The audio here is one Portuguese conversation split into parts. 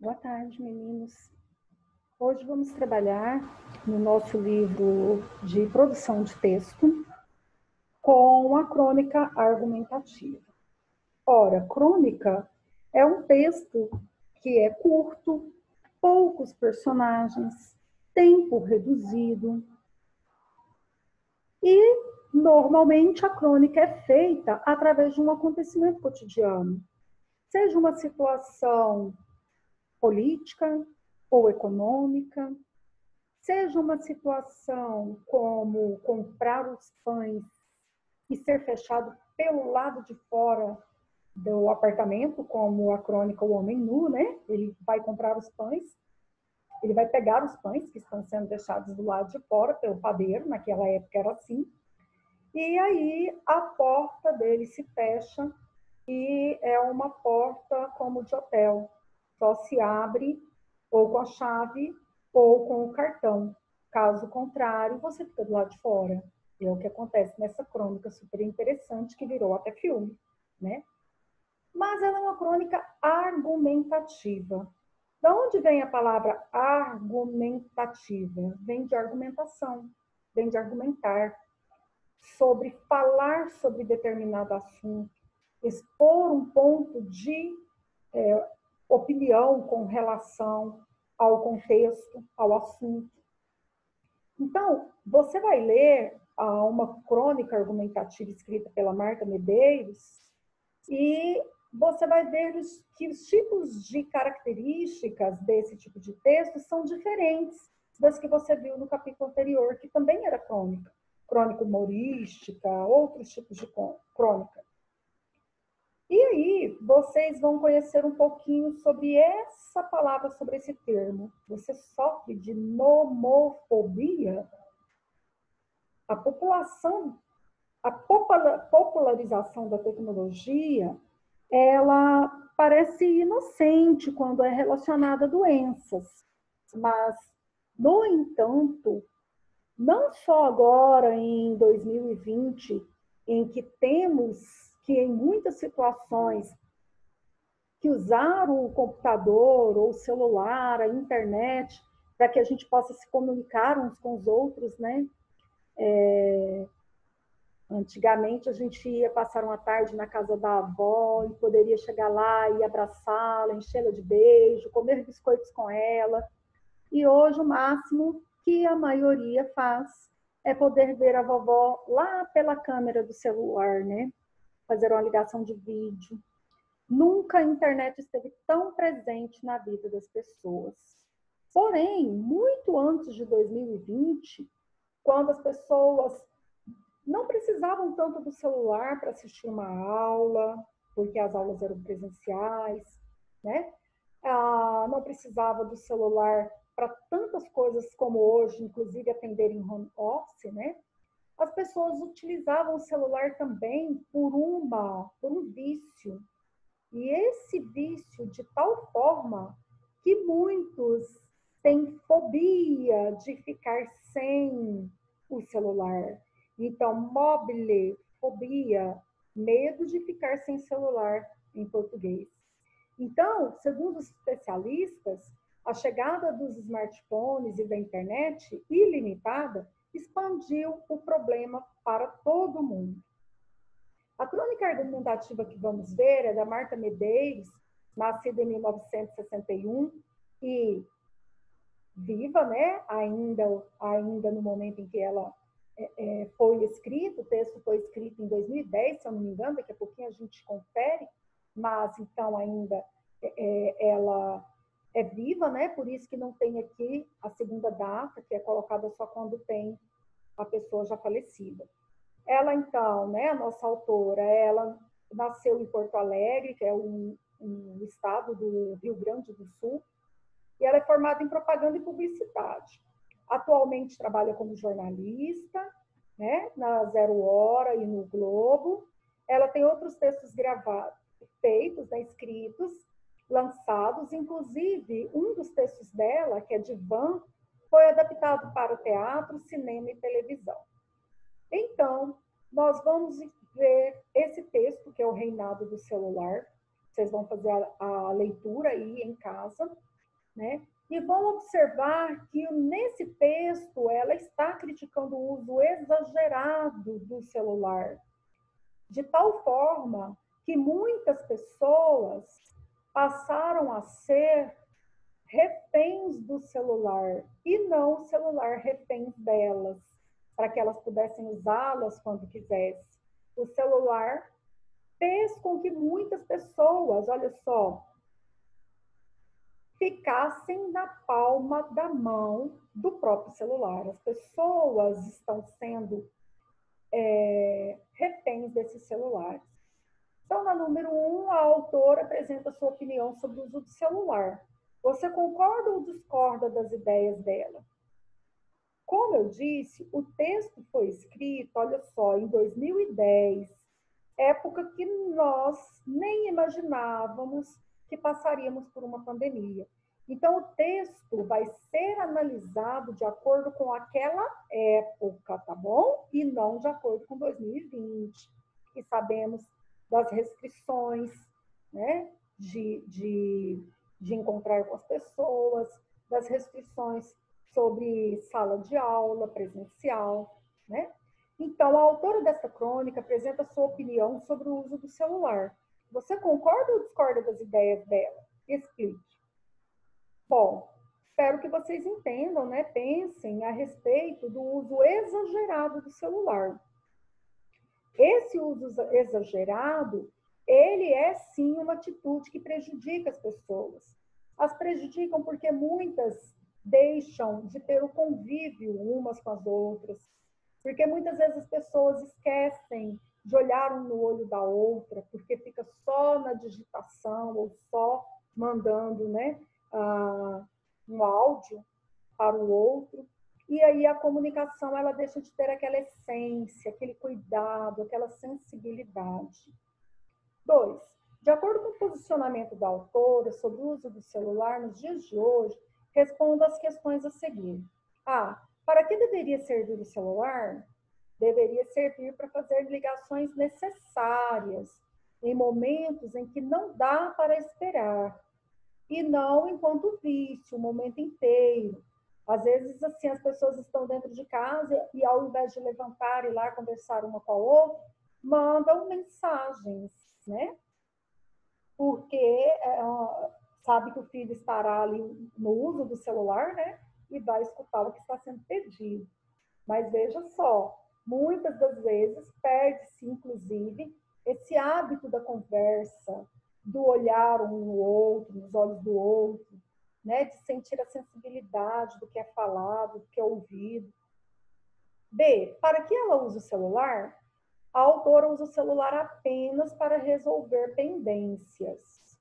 Boa tarde, meninos. Hoje vamos trabalhar no nosso livro de produção de texto com a crônica argumentativa. Ora, crônica é um texto que é curto, poucos personagens, tempo reduzido e, normalmente, a crônica é feita através de um acontecimento cotidiano, seja uma situação política ou econômica, seja uma situação como comprar os pães e ser fechado pelo lado de fora do apartamento, como a crônica O Homem Nu, né? Ele vai comprar os pães, ele vai pegar os pães que estão sendo deixados do lado de fora pelo padeiro, naquela época era assim, e aí a porta dele se fecha e é uma porta como de hotel, só se abre ou com a chave ou com o cartão. Caso contrário, você fica do lado de fora. É o que acontece nessa crônica super interessante que virou até filme, né? Mas ela é uma crônica argumentativa. Da onde vem a palavra argumentativa? Vem de argumentação, vem de argumentar, sobre falar sobre determinado assunto, expor um ponto de opinião com relação ao contexto, ao assunto. Então, você vai ler uma crônica argumentativa escrita pela Marta Medeiros e você vai ver que os tipos de características desse tipo de texto são diferentes das que você viu no capítulo anterior, que também era crônica, crônica humorística, outros tipos de crônica. E aí, vocês vão conhecer um pouquinho sobre essa palavra, sobre esse termo. Você sofre de nomofobia? A população, a popularização da tecnologia, ela parece inocente quando é relacionada a doenças. Mas, no entanto, não só agora em 2020, em que temos que em muitas situações que usar o computador ou o celular, a internet, para que a gente possa se comunicar uns com os outros, né? Antigamente a gente ia passar uma tarde na casa da avó e poderia chegar lá e abraçá-la, enchê-la de beijo, comer biscoitos com ela. E hoje o máximo que a maioria faz é poder ver a vovó lá pela câmera do celular, né? Fazer uma ligação de vídeo. Nunca a internet esteve tão presente na vida das pessoas. Porém, muito antes de 2020, quando as pessoas não precisavam tanto do celular para assistir uma aula, porque as aulas eram presenciais, né? Não precisava do celular para tantas coisas como hoje, inclusive atender em home office, né? As pessoas utilizavam o celular também por um vício. E esse vício de tal forma que muitos têm fobia de ficar sem o celular. Então, mobile, fobia, medo de ficar sem celular em português. Então, segundo os especialistas, a chegada dos smartphones e da internet ilimitada expandiu o problema para todo mundo. A crônica argumentativa que vamos ver é da Marta Medeiros, nascida em 1961 e viva, né? Ainda no momento em que ela foi escrita, o texto foi escrito em 2010, se eu não me engano, daqui a pouquinho a gente confere, mas então ainda ela é viva, né? Por isso que não tem aqui a segunda data, que é colocada só quando tem a pessoa já falecida. Ela, então, né, a nossa autora, ela nasceu em Porto Alegre, que é um estado do Rio Grande do Sul, e ela é formada em propaganda e publicidade. Atualmente trabalha como jornalista, né, na Zero Hora e no Globo. Ela tem outros textos gravados, feitos, né, escritos, lançados, inclusive um dos textos dela, que é de Van, foi adaptado para o teatro, cinema e televisão. Então, nós vamos ver esse texto, que é o Reinado do Celular. vocês vão fazer a leitura aí em casa, né? E vão observar que nesse texto ela está criticando o uso exagerado do celular, de tal forma que muitas pessoas passaram a ser reféns do celular e não o celular reféns delas, para que elas pudessem usá-las quando quisessem. O celular fez com que muitas pessoas, olha só, ficassem na palma da mão do próprio celular. As pessoas estão sendo reféns desses celulares. Então, na número 1, a autora apresenta sua opinião sobre o uso do celular. Você concorda ou discorda das ideias dela? Como eu disse, o texto foi escrito, olha só, em 2010, época que nós nem imaginávamos que passaríamos por uma pandemia. Então, o texto vai ser analisado de acordo com aquela época, tá bom? E não de acordo com 2020. E sabemos das restrições, né? De encontrar com as pessoas, das restrições sobre sala de aula presencial, né? Então, a autora desta crônica apresenta sua opinião sobre o uso do celular. Você concorda ou discorda das ideias dela? Explique. Bom, espero que vocês entendam, né? Pensem a respeito do uso exagerado do celular. Esse uso exagerado, ele é sim uma atitude que prejudica as pessoas. As prejudicam porque muitas deixam de ter o convívio umas com as outras, porque muitas vezes as pessoas esquecem de olhar um no olho da outra, porque fica só na digitação ou só mandando, né, um áudio para o outro. E aí a comunicação ela deixa de ter aquela essência, aquele cuidado, aquela sensibilidade. 2. De acordo com o posicionamento da autora sobre o uso do celular nos dias de hoje, responda às questões a seguir. A. Para que deveria servir o celular? Deveria servir para fazer ligações necessárias em momentos em que não dá para esperar e não enquanto vício, o momento inteiro. Às vezes, assim, as pessoas estão dentro de casa e ao invés de levantar e ir lá conversar uma com a outra, mandam mensagens, né? Porque sabe que o filho estará ali no uso do celular, né? E vai escutar o que está sendo pedido. Mas veja só, muitas das vezes perde-se, inclusive, esse hábito da conversa, do olhar um no outro, nos olhos do outro, né? De sentir a sensibilidade do que é falado, do que é ouvido. B. Para que ela usa o celular? A autora usa o celular apenas para resolver pendências.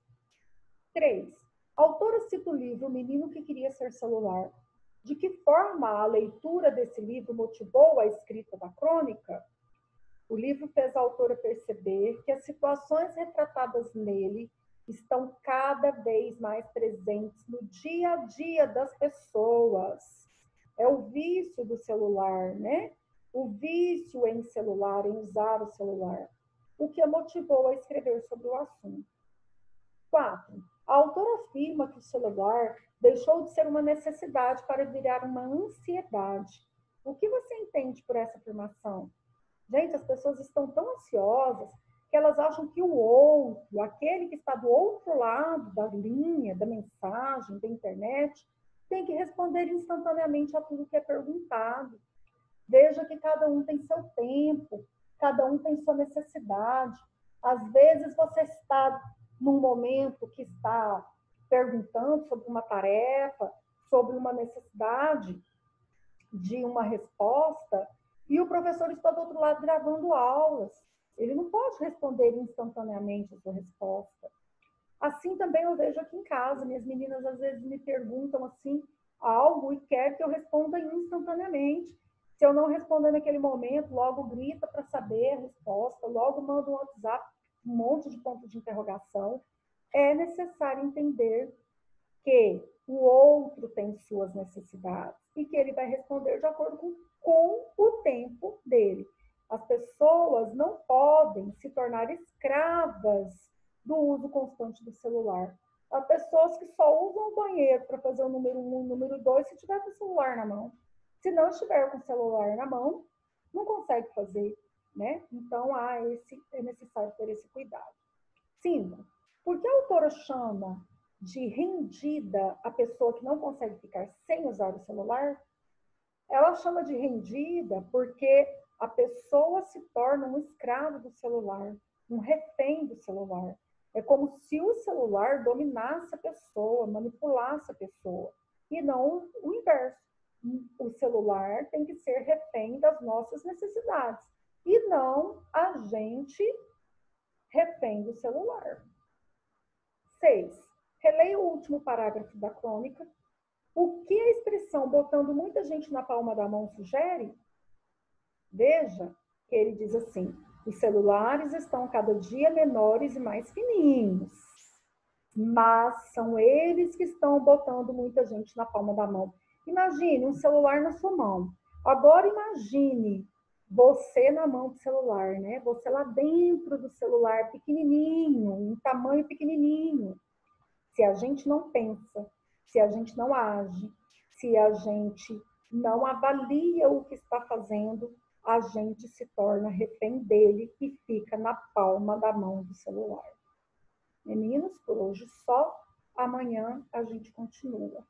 3. A autora cita o livro O Menino que Queria Ser Celular. De que forma a leitura desse livro motivou a escrita da crônica? O livro fez a autora perceber que as situações retratadas nele estão cada vez mais presentes no dia a dia das pessoas. É o vício do celular, né? O vício em celular, em usar o celular, o que a motivou a escrever sobre o assunto. 4. A autora afirma que o celular deixou de ser uma necessidade para virar uma ansiedade. O que você entende por essa afirmação? Gente, as pessoas estão tão ansiosas que elas acham que o outro, aquele que está do outro lado da linha, da mensagem, da internet, tem que responder instantaneamente a tudo que é perguntado. Veja que cada um tem seu tempo, cada um tem sua necessidade. Às vezes você está num momento que está perguntando sobre uma tarefa, sobre uma necessidade de uma resposta, e o professor está do outro lado gravando aulas. Ele não pode responder instantaneamente a sua resposta. Assim também eu vejo aqui em casa, minhas meninas às vezes me perguntam assim algo e quer que eu responda instantaneamente. Se eu não responder naquele momento, logo grita para saber a resposta, logo manda um WhatsApp, um monte de ponto de interrogação. É necessário entender que o outro tem suas necessidades e que ele vai responder de acordo com o tempo dele. As pessoas não podem se tornar escravas do uso constante do celular. Há pessoas que só usam o banheiro para fazer o número 1, o número 2, se tiver com o celular na mão. Se não estiver com o celular na mão, não consegue fazer, né? Então, é necessário ter esse cuidado. 5. Por que a autora chama de rendida a pessoa que não consegue ficar sem usar o celular? Ela chama de rendida porque a pessoa se torna um escravo do celular, um refém do celular. É como se o celular dominasse a pessoa, manipulasse a pessoa, e não o inverso. O celular tem que ser refém das nossas necessidades, e não a gente refém do celular. 6. Releia o último parágrafo da crônica. O que a expressão botando muita gente na palma da mão sugere? Veja que ele diz assim: os celulares estão cada dia menores e mais fininhos, mas são eles que estão botando muita gente na palma da mão. Imagine um celular na sua mão. Agora imagine você na mão do celular, né? Você lá dentro do celular, pequenininho, um tamanho pequenininho. Se a gente não pensa, se a gente não age, se a gente não avalia o que está fazendo, a gente se torna refém dele e fica na palma da mão do celular. Meninos, por hoje só. Amanhã a gente continua.